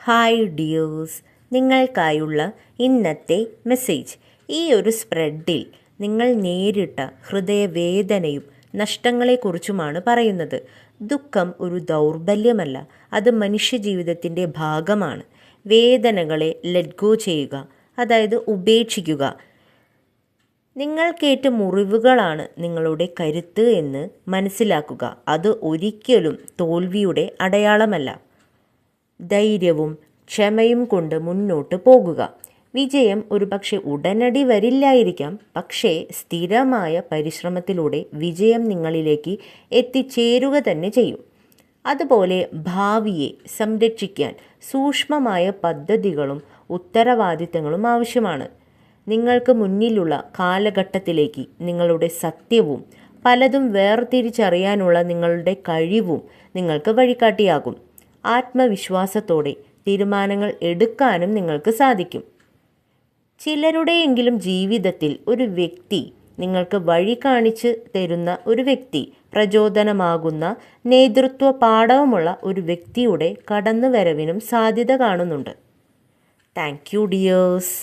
Hi dears, നിങ്ങൾക്കായുള്ള ഇന്നത്തെ message. ഈ ഒരു സ്പ്രെഡിൽ നിങ്ങൾ നേരിട്ട ഹൃദയവേദനയും നഷ്ടങ്ങളെക്കുറിച്ചുമാണ് പറയുന്നത്. ദുഃഖം ഒരു ദൗർബല്യമല്ല, അത് മനുഷ്യജീവിതത്തിൻ്റെ ഭാഗമാണ്. വേദനകളെ ലെറ്റ് ഗോ ചെയ്യുക, അതായത് ഉപേക്ഷിക്കുക. നിങ്ങൾക്കേറ്റ മുറിവുകളാണ് നിങ്ങളുടെ കരുത്ത് എന്ന് മനസ്സിലാക്കുക. അത് ഒരിക്കലും തോൽവിയുടെ അടയാളമല്ല. ധൈര്യവും ക്ഷമയും കൊണ്ട് മുന്നോട്ട് പോകുക. വിജയം ഒരുപക്ഷെ ഉടനടി വരില്ലായിരിക്കാം, പക്ഷേ സ്ഥിരമായ പരിശ്രമത്തിലൂടെ വിജയം നിങ്ങളിലേക്ക് എത്തിച്ചേരുക തന്നെ ചെയ്യും. അതുപോലെ ഭാവിയെ സംരക്ഷിക്കാൻ സൂക്ഷ്മമായ പദ്ധതികളും ഉത്തരവാദിത്തങ്ങളും ആവശ്യമാണ്. നിങ്ങൾക്ക് മുന്നിലുള്ള കാലഘട്ടത്തിലേക്ക് നിങ്ങളുടെ സത്യവും പലതും വേർതിരിച്ചറിയാനുള്ള നിങ്ങളുടെ കഴിവും നിങ്ങൾക്ക് വഴികാട്ടിയാകും. ആത്മവിശ്വാസത്തോടെ തീരുമാനങ്ങൾ എടുക്കാനും നിങ്ങൾക്ക് സാധിക്കും. ചിലരുടെയെങ്കിലും ജീവിതത്തിൽ ഒരു വ്യക്തി, നിങ്ങൾക്ക് വഴി കാണിച്ച് തരുന്ന ഒരു വ്യക്തി, പ്രചോദനമാകുന്ന നേതൃത്വ പാഠവുമുള്ള ഒരു വ്യക്തിയുടെ കടന്നുവരവിനും സാധ്യത കാണുന്നുണ്ട്. Thank you dears.